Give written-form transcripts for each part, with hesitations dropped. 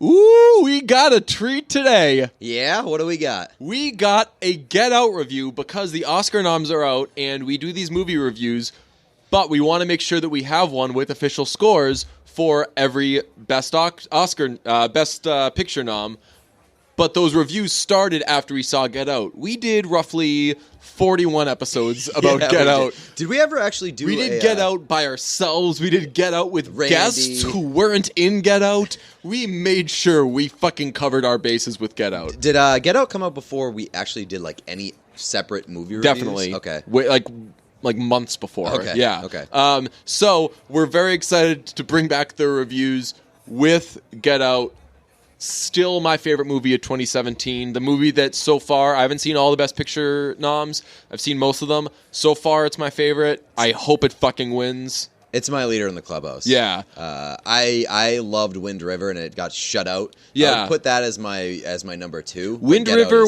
Ooh, we got a treat today. Yeah? What do we got? We got a Get Out review because the Oscar noms are out and we do these movie reviews, but we want to make sure that we have one with official scores for every best picture nom. But those reviews started after we saw Get Out. We did roughly 41 episodes about Get Out. Did we ever actually do We did Get Out by ourselves. We did Get Out with guests who weren't in Get Out. We made sure we fucking covered our bases with Get Out. Did Get Out come out before we actually did like any separate movie reviews? Definitely. Okay. Like months before. Okay. Yeah. Okay. So we're very excited to bring back the reviews with Get Out. Still my favorite movie of 2017. The movie that so far, I haven't seen all the Best Picture noms. I've seen most of them. So far, it's my favorite. I hope it fucking wins. It's my leader in the clubhouse. Yeah. I loved Wind River, and it got shut out. Yeah. I would put that as my number 2. Wind River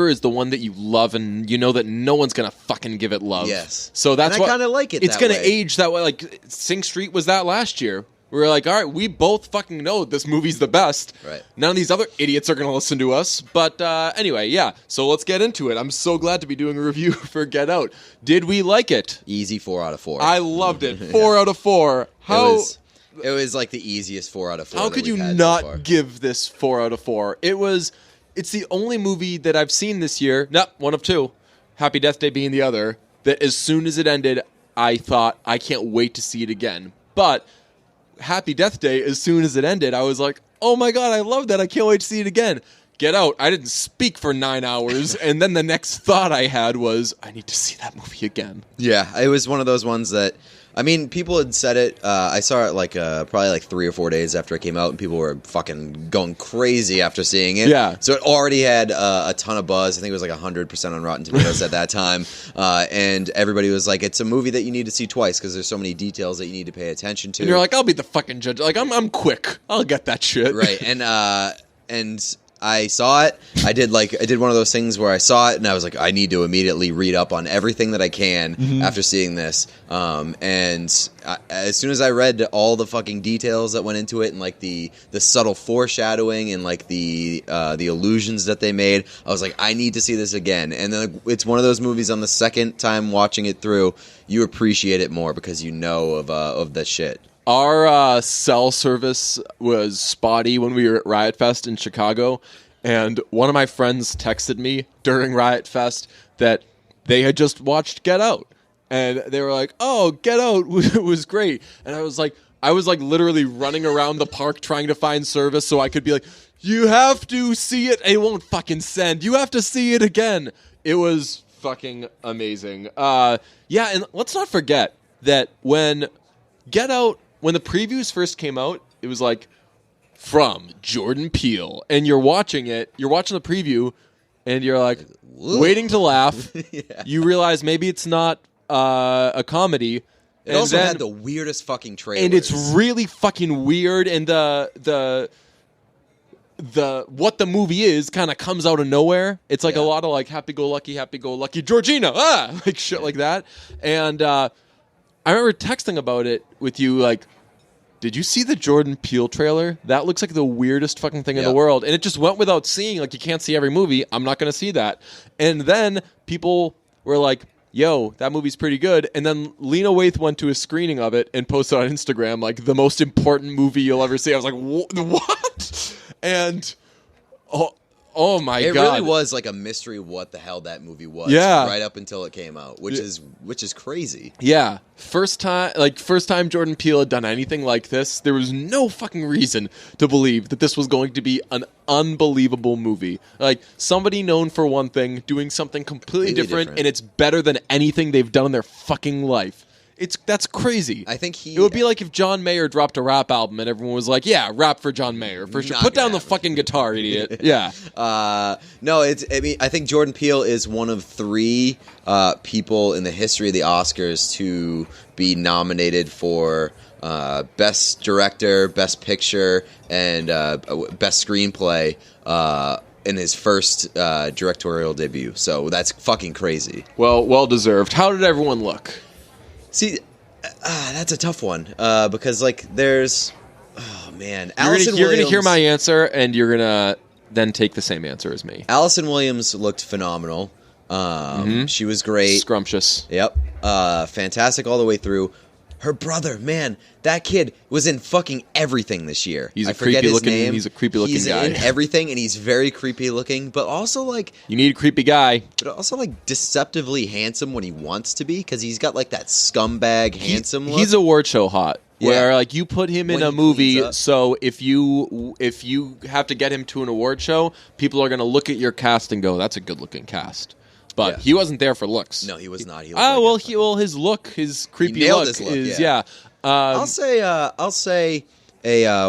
is the one that you love, and you know that no one's gonna fucking give it love. Yes. So that's and I kind of like it. It's gonna age that way. Like Sing Street was that last year. We were like, all right, we both fucking know this movie's the best. Right. None of these other idiots are going to listen to us. But anyway, yeah. So let's get into it. I'm so glad to be doing a review for Get Out. Did we like it? Easy 4 out of 4. I loved it. 4 out of 4. It was like the easiest 4 out of 4. How could you not give this 4 out of 4? It's the only movie that I've seen this year. No, one of two. Happy Death Day being the other. That as soon as it ended, I thought, I can't wait to see it again. But Happy Death Day, as soon as it ended, I was like, oh my god, I love that. I can't wait to see it again. Get Out, I didn't speak for 9 hours, and then the next thought I had was, I need to see that movie again. Yeah, it was one of those ones that, I mean, people had said it. I saw it probably like 3 or 4 days after it came out, and people were fucking going crazy after seeing it. Yeah. So it already had a ton of buzz. I think it was like 100% on Rotten Tomatoes at that time. And everybody was like, it's a movie that you need to see twice because there's so many details that you need to pay attention to. And you're like, I'll be the fucking judge. Like, I'm quick. I'll get that shit. Right. And I saw it. I did one of those things where I saw it and I was like, I need to immediately read up on everything that I can after seeing this. As soon as I read all the fucking details that went into it and like the subtle foreshadowing and like the illusions that they made, I was like, I need to see this again. And then it's one of those movies on the second time watching it through, you appreciate it more because you know of the shit. Our cell service was spotty when we were at Riot Fest in Chicago, and one of my friends texted me during Riot Fest that they had just watched Get Out, and they were like, "Oh, Get Out was great," and I was like literally running around the park trying to find service so I could be like, "You have to see it." It won't fucking send. You have to see it again. It was fucking amazing. Yeah, and let's not forget that when Get Out. When the previews first came out, it was like, from Jordan Peele. And you're watching the preview, and you're like, waiting to laugh. Yeah. You realize maybe it's not a comedy. It also had the weirdest fucking trailers. And it's really fucking weird, and the what the movie is kind of comes out of nowhere. It's like a lot of like happy-go-lucky, Georgina, like shit like that. And I remember texting about it with you, like, did you see the Jordan Peele trailer? That looks like the weirdest fucking thing in the world. And it just went without seeing. Like, you can't see every movie. I'm not going to see that. And then people were like, yo, that movie's pretty good. And then Lena Waithe went to a screening of it and posted on Instagram, like, the most important movie you'll ever see. I was like, what? And, oh my God. It really was like a mystery what the hell that movie was. Yeah. Right up until it came out, which is crazy. Yeah. First time Jordan Peele had done anything like this, there was no fucking reason to believe that this was going to be an unbelievable movie. Like, somebody known for one thing doing something completely different, and it's better than anything they've done in their fucking life. That's crazy. I think it would be like if John Mayer dropped a rap album and everyone was like, "Yeah, rap for John Mayer for sure. Put down the fucking guitar, idiot." Yeah. No, I think Jordan Peele is one of 3 people in the history of the Oscars to be nominated for Best Director, Best Picture, and Best Screenplay in his first directorial debut. So that's fucking crazy. Well deserved. How did everyone look? See, that's a tough one because like there's Oh man, You're gonna hear my answer, and you're gonna then take the same answer as me. Allison Williams looked phenomenal. She was great. Scrumptious. Yep. Fantastic all the way through. Her brother, man, that kid was in fucking everything this year. He's a creepy looking guy. He's in everything, and he's very creepy looking, but also like you need a creepy guy. But also like deceptively handsome when he wants to be, because he's got like that scumbag handsome look. He's award show hot. Where like you put him in a movie, so if you have to get him to an award show, people are gonna look at your cast and go, "That's a good looking cast." But he wasn't there for looks. No, he was not. His look, his creepy look, is I'll say a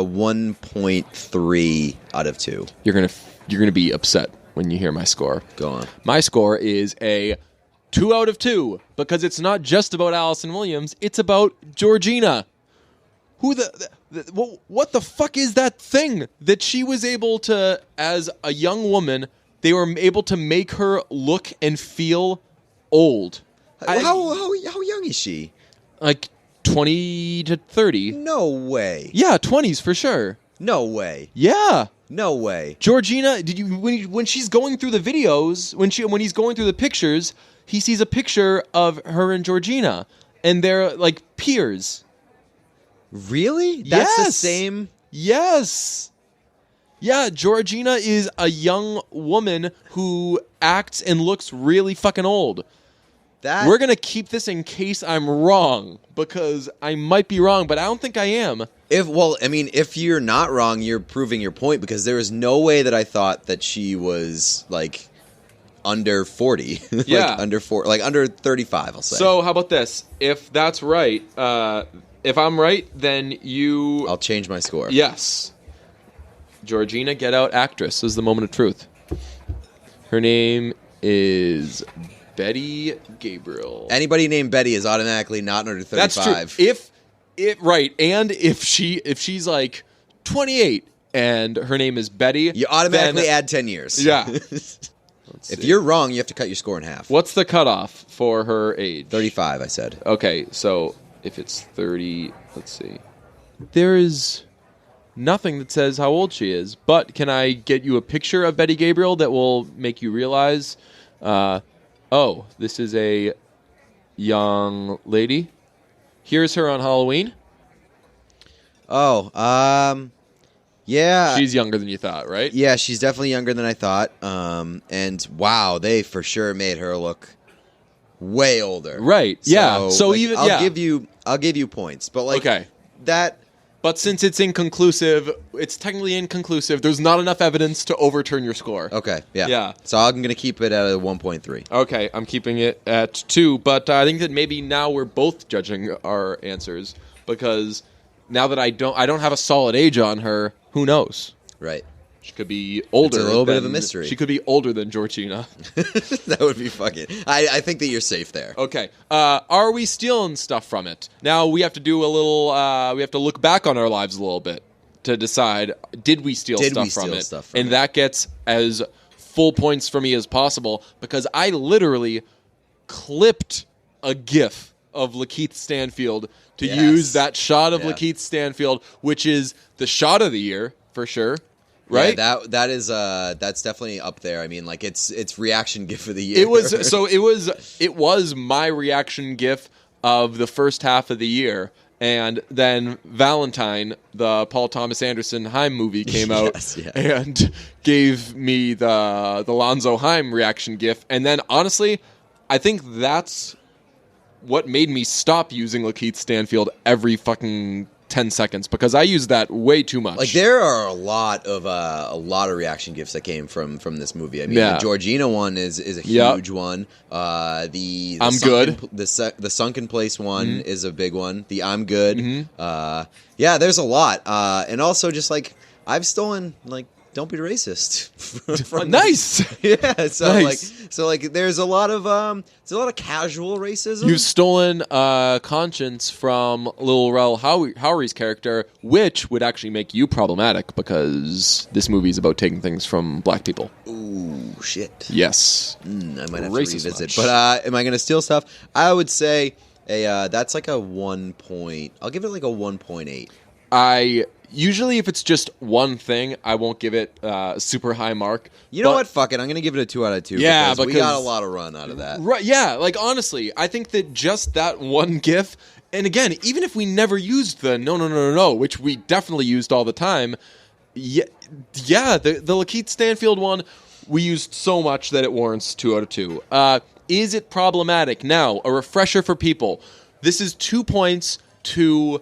1.3 out of 2. You're gonna be upset when you hear my score. Go on. My score is a 2 out of 2 because it's not just about Allison Williams; it's about Georgina. Who what the fuck is that thing that she was able to, as a young woman, they were able to make her look and feel old. How young is she? Like 20 to 30. No way. Yeah, 20s for sure. No way. Yeah. No way. Georgina, when she's going through the videos, when he's going through the pictures, he sees a picture of her and Georgina, and they're like peers. Really? That's the same? Yes. Yeah, Georgina is a young woman who acts and looks really fucking old. We're going to keep this in case I'm wrong, because I might be wrong, but I don't think I am. If you're not wrong, you're proving your point, because there is no way that I thought that she was, like, under 40. Yeah. Under 35, I'll say. So, how about this? If that's right, if I'm right, then I'll change my score. Yes. Georgina Get Out actress is the moment of truth. Her name is Betty Gabriel. Anybody named Betty is automatically not under 35. That's true. If she's like 28 and her name is Betty, you automatically add 10 years. Yeah. If you're wrong, you have to cut your score in half. What's the cutoff for her age? 35, I said. Okay, so if it's 30, let's see. There is nothing that says how old she is, but can I get you a picture of Betty Gabriel that will make you realize, this is a young lady. Here's her on Halloween. Yeah. She's younger than you thought, right? Yeah, she's definitely younger than I thought. And wow, they for sure made her look way older. Right. Yeah. So like, I'll give you points, but like okay. that. But since it's inconclusive, it's technically inconclusive. There's not enough evidence to overturn your score. Okay. Yeah. Yeah. So I'm going to keep it at a 1.3. Okay, I'm keeping it at 2. But I think that maybe now we're both judging our answers, because now that I don't have a solid age on her, who knows? Right. She could be older. It's a little bit of a mystery. She could be older than Georgina. That would be fucking... I think that you're safe there. Okay. Are we stealing stuff from it? Now we have to do a little... we have to look back on our lives a little bit to decide, did we steal stuff from it? And that gets as full points for me as possible, because I literally clipped a GIF of Lakeith Stanfield to use that shot of Lakeith Stanfield, which is the shot of the year, for sure. Right? Yeah, that's definitely up there. I mean, like it's reaction GIF of the year. It was my reaction GIF of the first half of the year, and then Valentine, the Paul Thomas Anderson Haim movie, came out and gave me the Lonzo Haim reaction GIF, and then honestly, I think that's what made me stop using Lakeith Stanfield every fucking 10 seconds, because I use that way too much. Like, there are a lot of reaction gifs that came from this movie. I mean, the Georgina one is a huge one. The I'm sunken, good. The sunken place one is a big one. The I'm good. Mm-hmm. There's a lot. And also just like I've stolen like don't be racist. Nice. Yeah. So nice. there's a lot of casual racism. You've stolen conscience from Lil Rel Howery's character, which would actually make you problematic, because this movie is about taking things from black people. Ooh, shit. Yes. I might have Racist to revisit. much. But am I going to steal stuff? I would say that's like a 1 point. I'll give it like a 1.8. I Usually, if it's just one thing, I won't give it a super high mark. You know what? Fuck it. I'm going to give it a 2 out of 2. Yeah, because we got a lot of run out of that. Right? Yeah. Like honestly, I think that just that one GIF, and again, even if we never used the no, which we definitely used all the time. Yeah, the Lakeith Stanfield one we used so much that it warrants 2 out of 2. Is it problematic? Now, a refresher for people. This is 2 points to.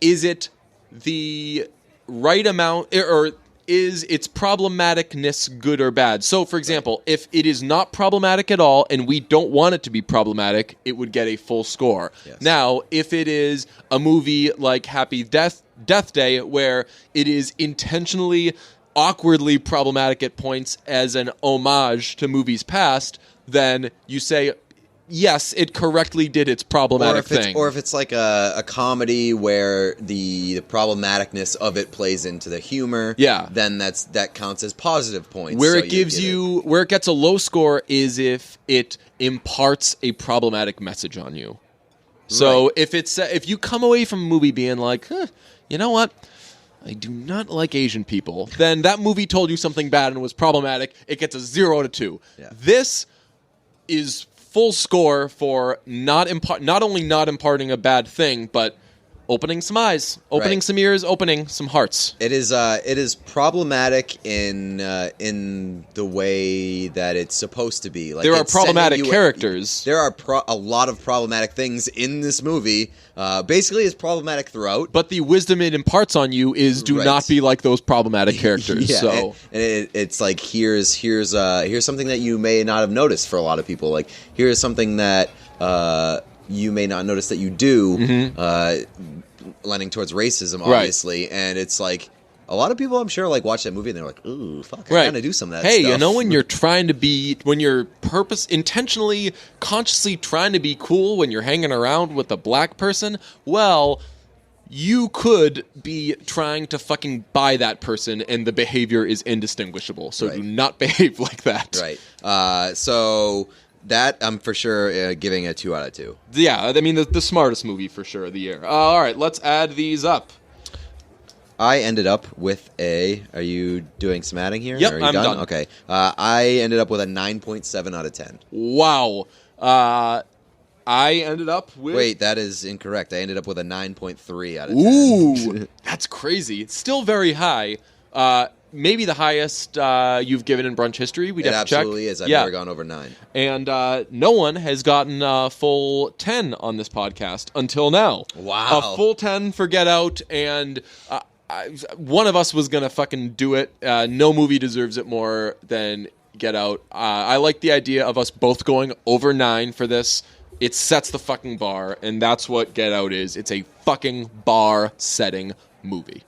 Is it the right amount, or is its problematicness good or bad? So, for example, if it is not problematic at all and we don't want it to be problematic, it would get a full score. Yes. Now, if it is a movie like Happy Death Day, where it is intentionally awkwardly problematic at points as an homage to movies past, then you say, yes, it correctly did its problematic thing. Or if it's like a comedy where the problematicness of it plays into the humor, then that counts as positive points. Where it gives where it gets a low score is if it imparts a problematic message on you. So if you come away from a movie being like, you know what? I do not like Asian people, then that movie told you something bad and was problematic. It gets a 0 out of 2. Yeah. This is full score for not only not imparting a bad thing, but opening some eyes, opening some ears, opening some hearts. It is problematic in the way that it's supposed to be. Like, there are problematic characters. There are a lot of problematic things in this movie. Basically, it's problematic throughout. But the wisdom it imparts on you is do not be like those problematic characters. Yeah, so it's like here's something that you may not have noticed for a lot of people. Like here's something that you may not notice that you do, lending towards racism, obviously. And it's like a lot of people, I'm sure, like watch that movie and they're like, "Ooh, fuck, I gotta do some of that." Hey, stuff. you know when you're trying to be, when you're intentionally, consciously trying to be cool when you're hanging around with a black person, well, you could be trying to fucking buy that person and the behavior is indistinguishable. So do not behave like that. Right. So that I'm for sure giving a 2 out of 2. Yeah, I mean the smartest movie for sure of the year. All right, let's add these up. I ended up with Are you doing some adding here? Yep, Are you I'm done. Okay. I ended up with a 9.7 out of 10. Wow. I ended up with... Wait, that is incorrect. I ended up with a 9.3 out of 10. Ooh, that's crazy. It's still very high. Maybe the highest you've given in brunch history. We'd have to check. It absolutely is. I've never gone over 9. And no one has gotten a full 10 on this podcast until now. Wow. A full 10 for Get Out, and one of us was going to fucking do it. No movie deserves it more than Get Out. I like the idea of us both going over 9 for this. It sets the fucking bar, and that's what Get Out is. It's a fucking bar-setting movie.